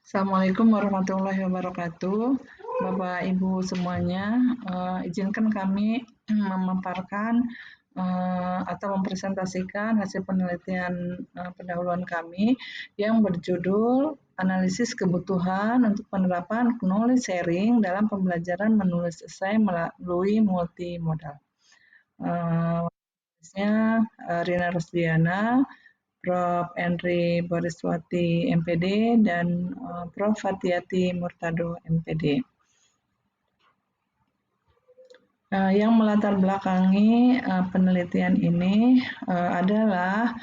Assalamualaikum warahmatullahi wabarakatuh. Bapak Ibu semuanya, izinkan kami memaparkan atau mempresentasikan hasil penelitian pendahuluan kami yang berjudul analisis kebutuhan untuk penerapan knowledge sharing dalam pembelajaran menulis esai melalui multimodal. Rina Rosdiana, Prof. Henry Boriswati MPD, dan Prof. Fatiyati Murtado MPD. Yang melatar belakangi penelitian ini adalah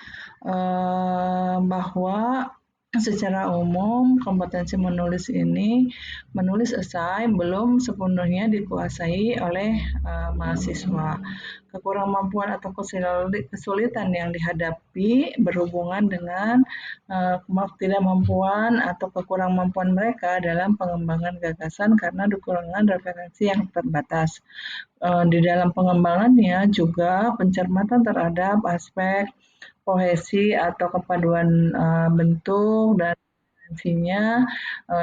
bahwa secara umum kompetensi menulis esai belum sepenuhnya dikuasai oleh mahasiswa. Kekurangmampuan atau kesulitan yang dihadapi berhubungan dengan ketidakmampuan atau kekurangmampuan mereka dalam pengembangan gagasan karena kekurangan referensi yang terbatas. Di dalam pengembangannya juga pencermatan terhadap aspek kohesi atau kepaduan bentuk dan referensinya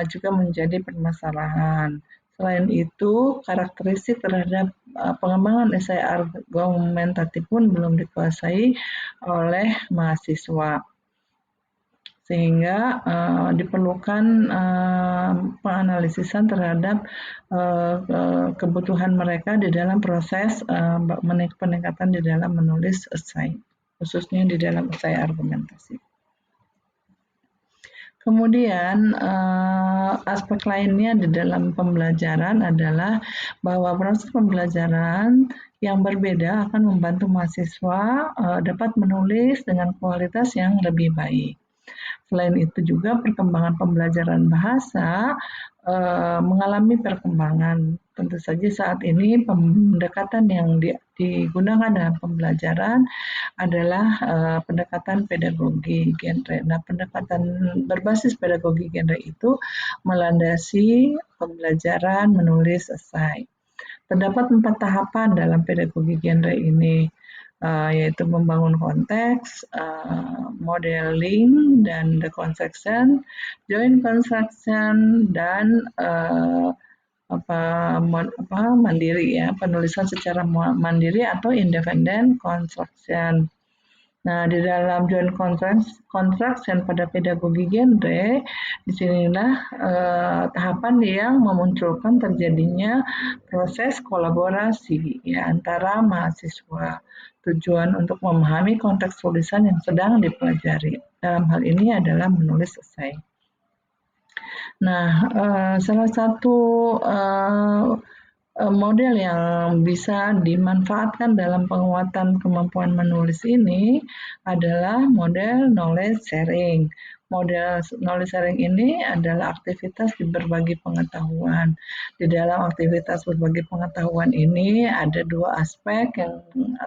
juga menjadi permasalahan. Selain itu, karakteristik terhadap pengembangan esai argumentatif pun belum dikuasai oleh mahasiswa, sehingga diperlukan penganalisisan terhadap kebutuhan mereka di dalam proses peningkatan di dalam menulis esai, khususnya di dalam esai argumentasi. Kemudian aspek lainnya di dalam pembelajaran adalah bahwa proses pembelajaran yang berbeda akan membantu mahasiswa dapat menulis dengan kualitas yang lebih baik. Selain itu juga perkembangan pembelajaran bahasa mengalami perkembangan. Tentu saja saat ini pendekatan yang digunakan dalam pembelajaran adalah pendekatan pedagogi genre. Nah, pendekatan berbasis pedagogi genre itu melandasi pembelajaran menulis esai. Terdapat 4 tahapan dalam pedagogi genre ini, yaitu membangun konteks, modeling dan deconstruction, joint construction, dan mandiri ya, penulisan secara mandiri atau independent construction. Nah, di dalam joint construction pada pedagogi genre, disinilah tahapan yang memunculkan terjadinya proses kolaborasi ya, antara mahasiswa. Tujuan untuk memahami konteks tulisan yang sedang dipelajari. Dalam hal ini adalah menulis esai. Nah, salah satu model yang bisa dimanfaatkan dalam penguatan kemampuan menulis ini adalah model knowledge sharing. Model knowledge sharing ini adalah aktivitas di berbagi pengetahuan. Di dalam aktivitas berbagi pengetahuan ini ada 2 aspek yang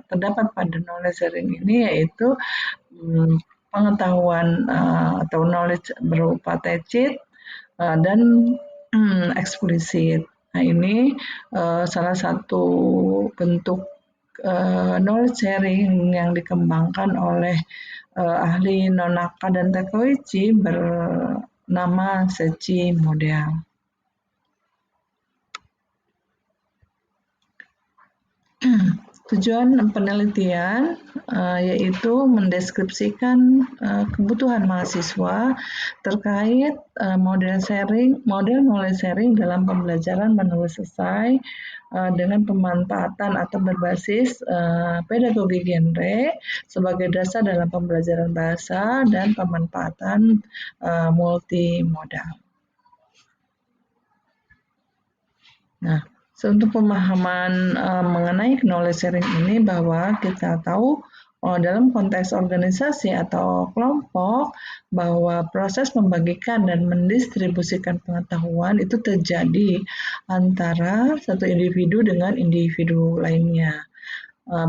terdapat pada knowledge sharing ini, yaitu pengetahuan atau knowledge berupa tacit dan eksplisit. Nah, ini salah satu bentuk knowledge sharing yang dikembangkan oleh ahli Nonaka dan Takeuchi bernama Sechi model. Tujuan penelitian yaitu mendeskripsikan kebutuhan mahasiswa terkait model knowledge sharing dalam pembelajaran menulis esai dengan pemanfaatan atau berbasis pedagogi genre sebagai dasar dalam pembelajaran bahasa dan pemanfaatan multimodal. Nah, untuk pemahaman mengenai knowledge sharing ini, bahwa kita tahu dalam konteks organisasi atau kelompok bahwa proses membagikan dan mendistribusikan pengetahuan itu terjadi antara satu individu dengan individu lainnya.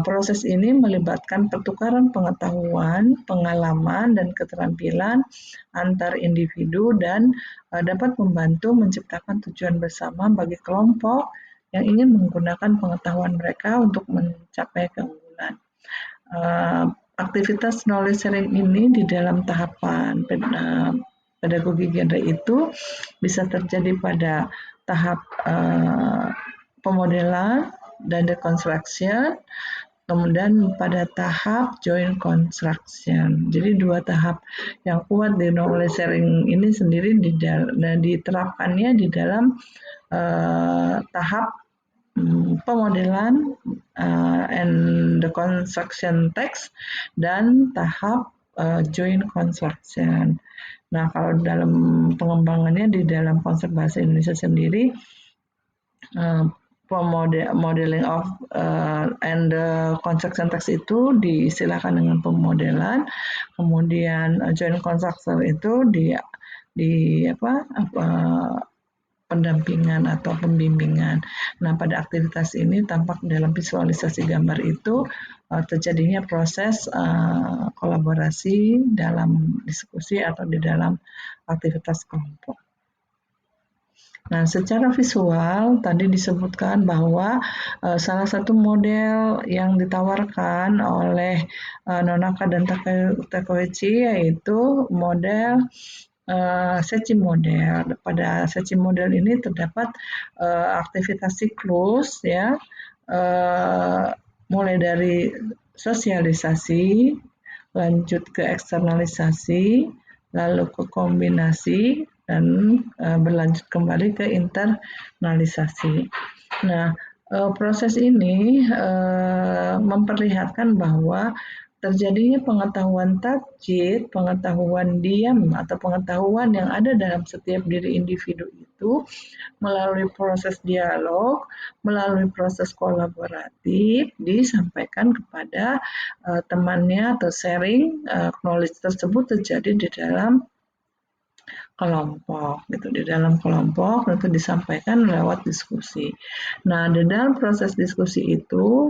Proses ini melibatkan pertukaran pengetahuan, pengalaman, dan keterampilan antar individu dan dapat membantu menciptakan tujuan bersama bagi kelompok yang ingin menggunakan pengetahuan mereka untuk mencapai keunggulan. Aktivitas knowledge sharing ini di dalam tahapan pedagogi genre itu bisa terjadi pada tahap pemodelan dan deconstruction, kemudian pada tahap joint construction. Jadi dua tahap yang kuat di knowledge sharing ini sendiri diterapkannya di dalam tahap pemodelan and the construction text dan tahap joint construction. Nah, kalau dalam pengembangannya di dalam konsep bahasa Indonesia sendiri, modeling of and the construction text itu diistilahkan dengan pemodelan, kemudian joint construction itu pendampingan atau pembimbingan. Nah, pada aktivitas ini tampak dalam visualisasi gambar itu terjadinya proses kolaborasi dalam diskusi atau di dalam aktivitas kelompok. Nah, secara visual tadi disebutkan bahwa salah satu model yang ditawarkan oleh Nonaka dan Takeuchi yaitu model Sechi model. Pada Sechi model ini terdapat aktivitas siklus ya, mulai dari sosialisasi, lanjut ke eksternalisasi, lalu ke kombinasi, dan berlanjut kembali ke internalisasi. Nah, proses ini memperlihatkan bahwa terjadinya pengetahuan tacit, pengetahuan diam, atau pengetahuan yang ada dalam setiap diri individu itu melalui proses dialog, melalui proses kolaboratif, disampaikan kepada temannya atau sharing knowledge tersebut terjadi di dalam kelompok gitu, di dalam kelompok itu disampaikan lewat diskusi. Nah, di dalam proses diskusi itu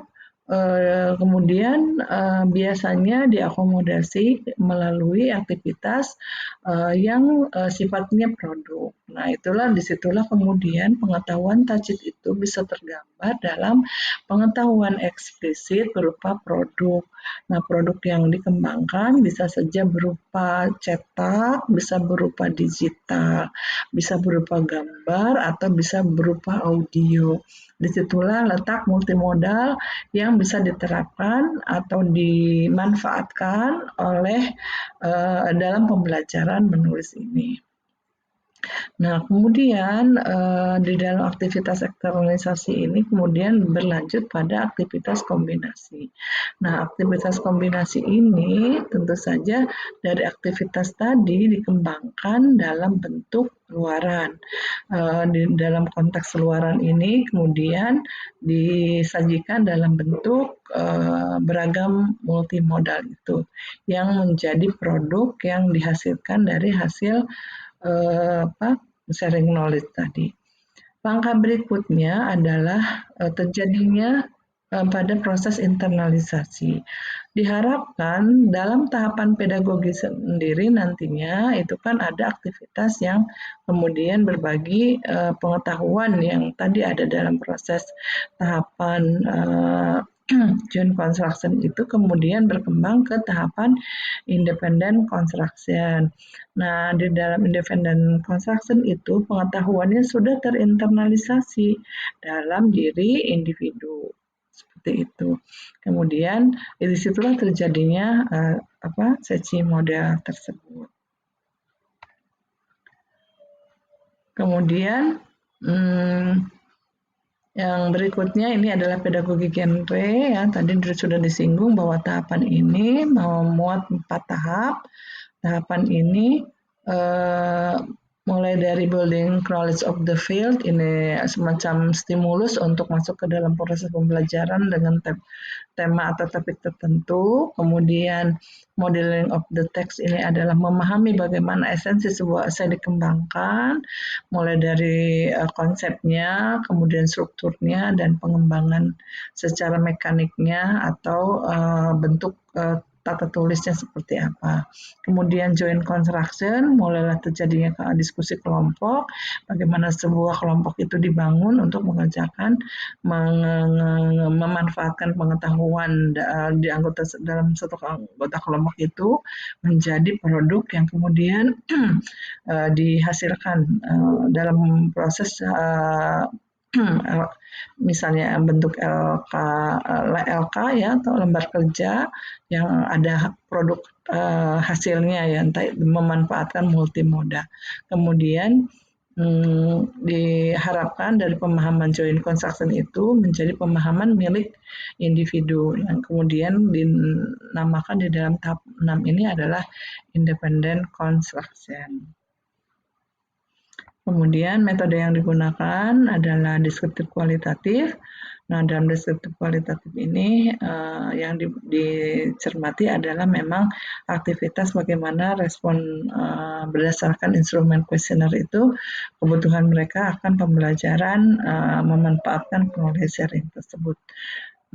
kemudian biasanya diakomodasi melalui aktivitas yang sifatnya produk. Nah, disitulah kemudian pengetahuan tacit itu bisa tergambar dalam pengetahuan eksplisit berupa produk. Nah, produk yang dikembangkan bisa saja berupa cetak, bisa berupa digital, bisa berupa gambar, atau bisa berupa audio. Disitulah letak multimodal yang bisa diterapkan atau dimanfaatkan oleh dalam pembelajaran menulis ini. Nah, kemudian di dalam aktivitas eksternalisasi ini kemudian berlanjut pada aktivitas kombinasi. Nah, aktivitas kombinasi ini tentu saja dari aktivitas tadi dikembangkan dalam bentuk luaran. Di dalam konteks luaran ini kemudian disajikan dalam bentuk beragam multimodal itu yang menjadi produk yang dihasilkan dari hasil sharing knowledge tadi. Langkah berikutnya adalah terjadinya pada proses internalisasi. Diharapkan dalam tahapan pedagogi sendiri nantinya itu kan ada aktivitas yang kemudian berbagi pengetahuan yang tadi ada dalam proses tahapan joint construction itu kemudian berkembang ke tahapan independent construction. Nah, di dalam independent construction itu pengetahuannya sudah terinternalisasi dalam diri individu. Seperti itu. Kemudian disitulah terjadinya Sechi model tersebut. Kemudian yang berikutnya ini adalah pedagogi genre ya. Tadi sudah disinggung bahwa tahapan ini memuat 4 tahap. Tahapan ini mulai dari building knowledge of the field, ini semacam stimulus untuk masuk ke dalam proses pembelajaran dengan tema atau topik tertentu. Kemudian modeling of the text ini adalah memahami bagaimana esensi sebuah esai dikembangkan, mulai dari konsepnya, kemudian strukturnya, dan pengembangan secara mekaniknya atau bentuk tata tulisnya seperti apa. Kemudian joint construction, mulailah terjadinya diskusi kelompok, bagaimana sebuah kelompok itu dibangun untuk mengerjakan, memanfaatkan pengetahuan di dalam satu anggota kelompok itu menjadi produk yang kemudian dihasilkan dalam proses misalnya bentuk LK ya atau lembar kerja yang ada produk hasilnya ya, entah memanfaatkan multimoda. Kemudian diharapkan dari pemahaman joint construction itu menjadi pemahaman milik individu yang kemudian dinamakan di dalam tahap 6 ini adalah independent construction. Kemudian metode yang digunakan adalah deskriptif kualitatif. Nah, dalam deskriptif kualitatif ini yang dicermati adalah memang aktivitas bagaimana respon berdasarkan instrumen kuesioner itu, kebutuhan mereka akan pembelajaran memanfaatkan knowledge sharing tersebut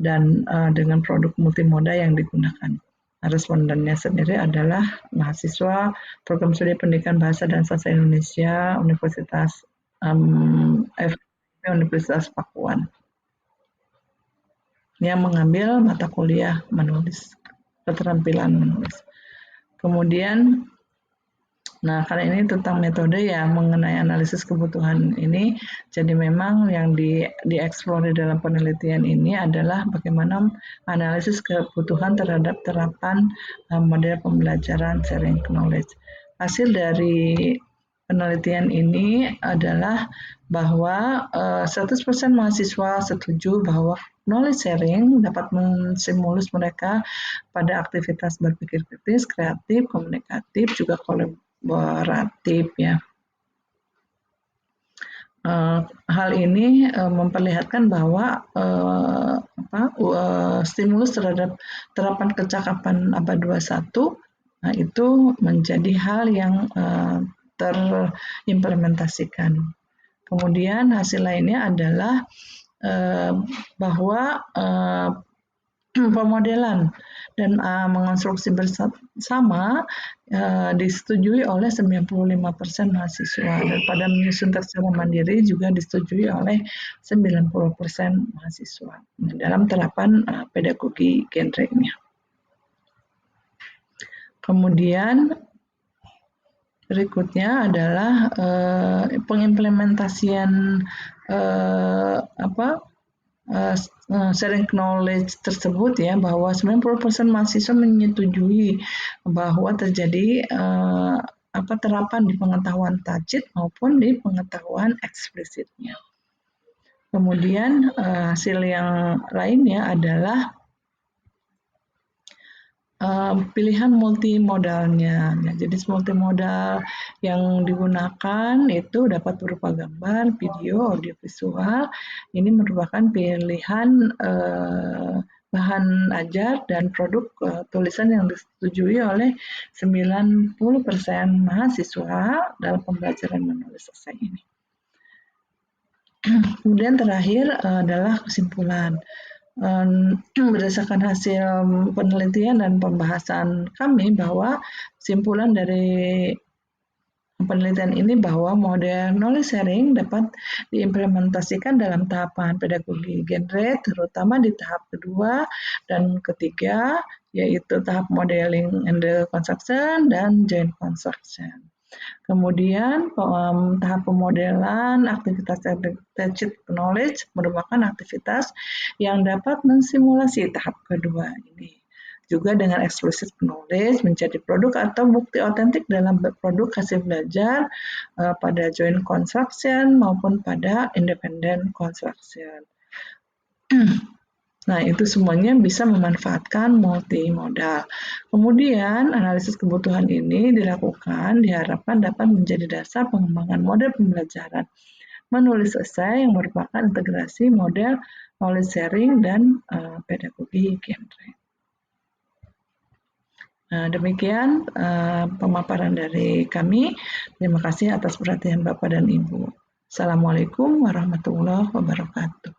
dan dengan produk multimoda yang digunakan. Respondennya sendiri adalah mahasiswa Program Studi Pendidikan Bahasa dan Sastra Indonesia Universitas Universitas Pakuan yang mengambil mata kuliah menulis, keterampilan menulis. Kemudian, nah karena ini tentang metode ya mengenai analisis kebutuhan ini, jadi memang yang dieksplor di dalam penelitian ini adalah bagaimana analisis kebutuhan terhadap terapan model pembelajaran sharing knowledge. Hasil dari penelitian ini adalah bahwa 100% mahasiswa setuju bahwa knowledge sharing dapat menstimulus mereka pada aktivitas berpikir kritis, kreatif, komunikatif, juga kolaboratif ya. Hal ini memperlihatkan bahwa stimulus terhadap terapan kecakapan abad 21 itu menjadi hal yang terimplementasikan. Kemudian hasil lainnya adalah bahwa pemodelan dan mengonstruksi bersama disetujui oleh 95% mahasiswa dan pada menyusun teks secara mandiri juga disetujui oleh 90% mahasiswa dalam terapan pedagogi genrenya. Kemudian berikutnya adalah pengimplementasian sharing knowledge tersebut ya, bahwa 90% mahasiswa menyetujui bahwa terjadi terapan di pengetahuan tacit maupun di pengetahuan eksplisitnya. Kemudian hasil yang lainnya adalah pilihan multimodalnya. Ya, jenis multimodal yang digunakan itu dapat berupa gambar, video, audiovisual. Ini merupakan pilihan bahan ajar dan produk tulisan yang disetujui oleh 90% mahasiswa dalam pembelajaran menulis esai ini. Kemudian terakhir adalah kesimpulan. Berdasarkan hasil penelitian dan pembahasan kami bahwa kesimpulan dari penelitian ini bahwa model knowledge sharing dapat diimplementasikan dalam tahapan pedagogi genre, terutama di tahap kedua dan ketiga, yaitu tahap modeling and construction dan joint construction. Kemudian tahap pemodelan aktivitas tacit knowledge merupakan aktivitas yang dapat mensimulasi tahap kedua ini. Juga dengan explicit knowledge menjadi produk atau bukti otentik dalam produk hasil belajar pada joint construction maupun pada independent construction. Nah, itu semuanya bisa memanfaatkan multimodal. Kemudian, analisis kebutuhan ini diharapkan dapat menjadi dasar pengembangan model pembelajaran menulis esai yang merupakan integrasi model knowledge sharing dan pedagogi genre. Nah, demikian pemaparan dari kami. Terima kasih atas perhatian Bapak dan Ibu. Assalamualaikum warahmatullahi wabarakatuh.